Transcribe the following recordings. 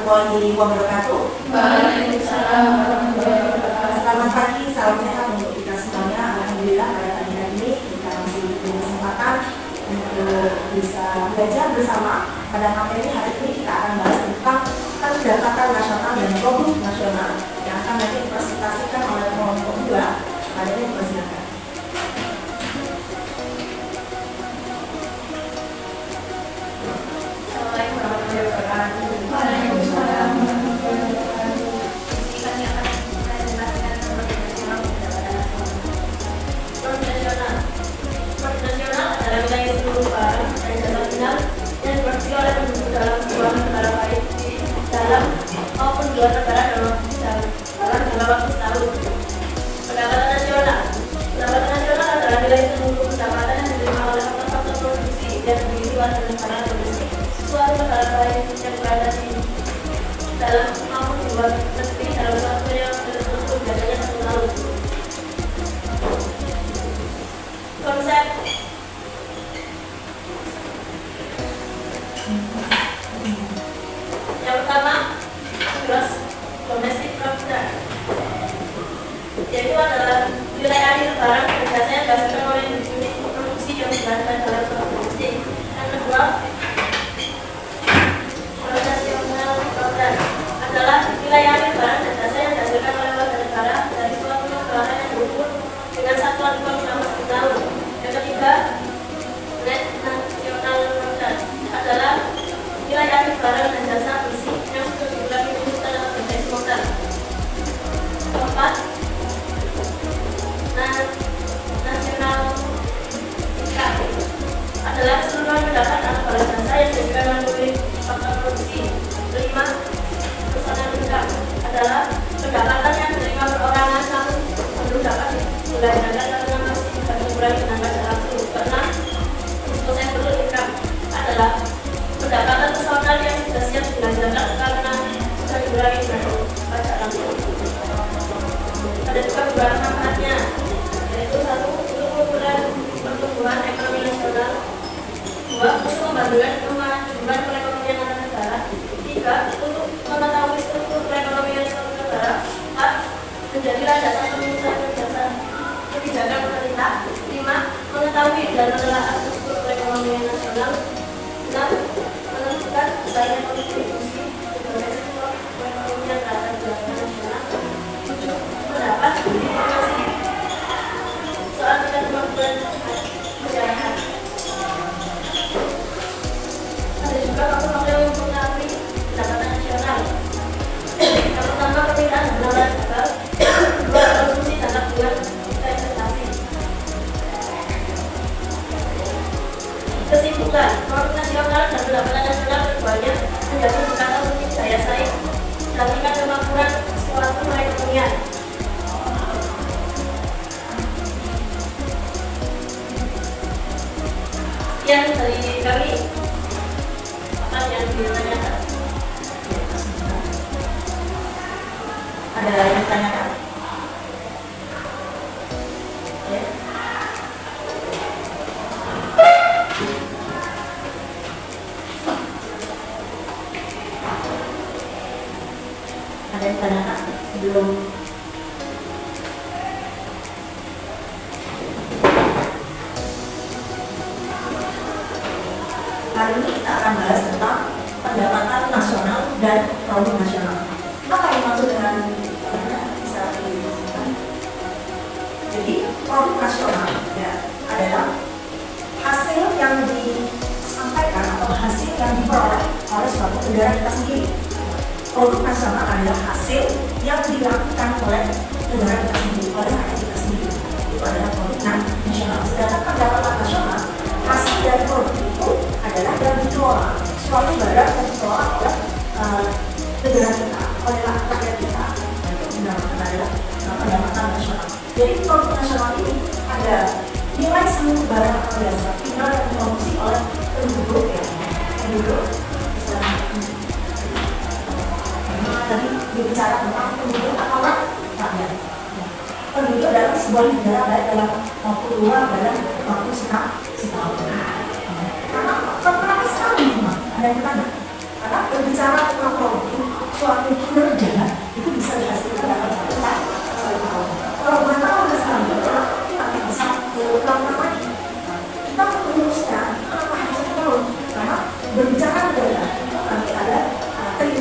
warahmatullahi wabarakatuh. Waalaikumsalam warahmatullahi wabarakatuh. Selamat pagi, salam sehat untuk kita semuanya. Alhamdulillah pada pagi hari ini kita masih diberi kesempatan untuk bisa belajar bersama. Pada materi hari ini kita akan bahas tentang pendapatan nasional dan produk nasional yang akan nanti dipresentasikan oleh kelompok 2. Pada ini dipersilakan. Assalamualaikum warahmatullahi wabarakatuh. Waalaikumsalam warahmatullahi wabarakatuh. Kami akan presentasikan produk nasional pendapatan nasional. Produk nasional adalah wilayah seluruh barang dan jasa final yang diproduksi oleh penduduk dalam sebuah negara baik di dalam maupun luar negara dalam jangka waktu setahun. Pendapatan nasional adalah wilayah seluruh pendapatan yang diterima oleh faktor-faktor produksi yang dimiliki warga negara domestik suatu negara lain yang berada di dalam maupun di luar negeri dalam suatu yang tertentu, biasanya 1 tahun. Konsep yang pertama, gross domestic product, yaitu adalah wilayah akhir barang dan jasa yang dihasilkan oleh unit produksi yang berada dalam suatu produksi. Yang kedua, nasional product adalah wilayah akhir barang dan jasa yang dihasilkan oleh warga negara dari suatu negara yang berumur dengan satuan uang selama 1 tahun. Yang ketiga, net nasional product adalah wilayah akhir barang dan jasa bersih yang sudah dikurangi tuntutan dalam berbagai modal. Keempat, nasional income adalah keseluruhan pendapatan atau barang jasa yang dihasilkan melalui faktor produksi. Kelima, personal income adalah pendapatan yang diterima perorangan namun belum dapat dibelanjakan karena masih tidak mengurangi tenaga langsung. Keenam, disposable income adalah pendapatan personal yang sudah siap dibelanjakan karena sudah dikurangi dari pajak langsung. Ada juga beberapa manfaatnya, yaitu 1. Untuk pertumbuhan ekonomi nasional. 2. Untuk membantu kemajuan perekonomian antar negara. 3. Untuk mengetahui struktur perekonomian suatu negara. 4. Menjadi landasan pengusahaan kebijakan pemerintah. 5. Mengetahui dan menelaah struktur perekonomian nasional. 6. Menentukan saingan kontribusi berbagai sektor perekonomian terhadap gerakan nasional. 7. Mendapat informasi soal tingkat kemampuan masyarakat. Ada juga faktor-faktor yang mempengaruhi pendapatan nasional. Yang pertama, permintaan benar gagal. 2. Konsumsi dan tabungan investasi. Kesimpulan, produk nasional dan pendapatan nasional keduanya menjadi indikator untuk daya saing dan tingkat kemampuan suatu perekonomian. Sekian dari kami. Apa yang ditanyakan? Ada yang ditanyakan? Ya. Ada yang ditanyakan sebelum hari ini kita akan bahas tentang pendapatan nasional dan produk nasional. Apa yang maksud dengan bisa dijelaskan? Jadi produk nasional ya adalah hasil yang disampaikan atau hasil yang diperoleh oleh suatu negara kita sendiri. Produk nasional adalah hasil yang dilakukan oleh negara kita sendiri, oleh rakyat kita sendiri. Itu adalah produk nasional. Sedangkan pendapatan nasional hasil dari produk itu adalah yang dikelola, suatu barang yang dikelola oleh negara kita, oleh rakyat kita. Itu pendapatan adalah pendapatan nasional. Jadi produk nasional ini ada nilai seluruh barang atau jasa final yang diproduksi oleh penduduk ya, penduduk. Tadi berbicara tentang penduduk atau rakyat. Penduduk dalam sebuah negara baik dalam maupun luar dalam waktu setahun. Karena sekali ada yang bertanya. Karena berbicara tentang produk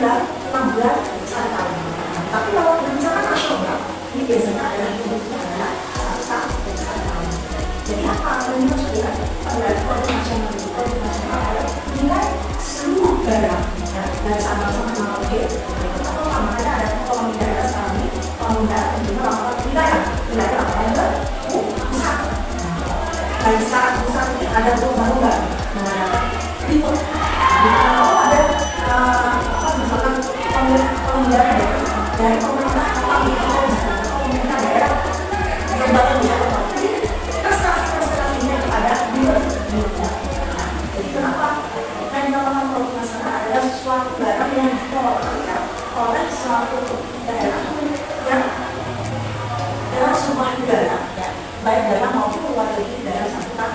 bulan, 6 bulan, 1 tahun. Tapi kalau berbicara nasional, ini biasanya adalah hidupnya adalah 1 tahun, 1 tahun. Jadi apa yang dimaksudkan pada produk nasional itu? Produk nasional adalah nilai seluruh daerah, ya, dari Sabang sampai Merauke. Atau makanya ada ekonomi daerah sekarang ini, ekonomi daerah dan juga laporan wilayah laporan ke pusat. Dari sekarang pusat ini ada lomba-lomba mengadakan report. Kalau ada misalkan pengendara dari pemerintah atau pemerintah daerah lembaga misalkan, jadi prestasi-prestasinya kepada diri. Jadi kenapa pengembangan produk nasional adalah suatu barang yang dikelola oleh suatu daerah yang dalam sebuah negara, ya, baik dalam maupun luar negeri dalam satu.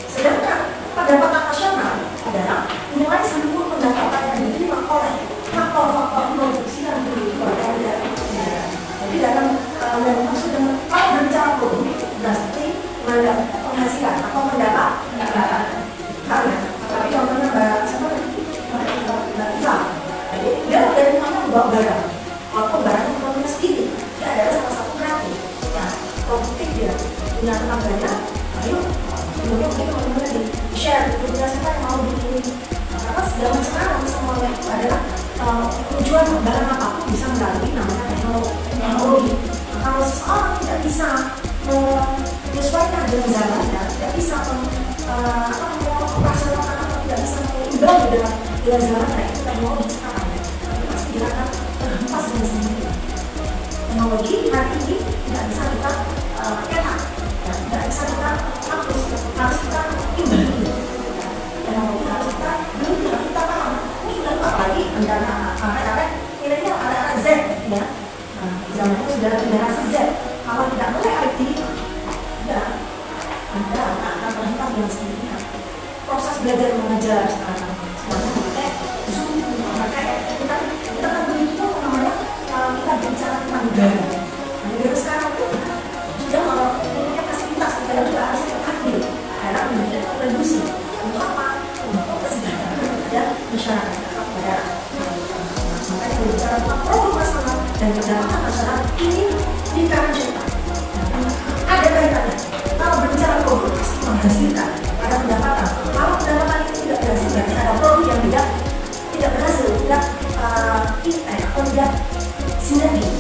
Sedangkan pendapatan nasional adalah nilai seluruh pendapatan yang diterima oleh faktor-faktor produksi yang dimiliki oleh negara. Jadi dalam yang maksud dengan kalau berbicara produk berarti penghasilan atau pendapatan. Karena tapi contohnya Mbak Iza, jadi dia dari mana membawa barang atau barang produknya sendiri, dia adalah salah satu kreatif, ya, produktif dia punya tetangganya, ayo kemudian kita benar-benar di share, punya siapa yang mau bikin. Karena zaman sekarang semuanya itu adalah tujuan barang apapun bisa melalui namanya teknologi. Kalau seseorang tidak bisa menyesuaikan dengan zamannya, tidak bisa operasionalkan atau tidak bisa mengimbangi dengan zamannya, itu teknologi sekarang, tapi pasti dia akan terhempas dengan sendiri. Teknologi hari ini tidak bisa kita ketak, tidak bisa kita hapus, harus kita imbangi. Teknologi harus kita beli, harus kita paham. Ini sudah apalagi anak-anak milenial, anak-anak Z, ya. Zaman itu sudah generasi Z. Kalau tidak mulai IT, ya, Anda akan terhempas dengan sendirinya. Proses belajar mengajar sekarang semuanya pakai Zoom, pakai kita kan begitu namanya kita bicara tentang negara. Negara sekarang itu sudah mempunyai fasilitas, kita juga harus adil dalam memberikan kontribusi untuk apa? Untuk kesejahteraan dan masyarakat pada makanya berbicara tentang produk nasional dan pendapatan nasional ini dikarenakan ada kaitannya. Kalau berbicara produk pasti menghasilkan ada pendapatan. Kalau pendapatan itu tidak berhasil, berarti ada produk yang tidak berhasil, tidak sinergi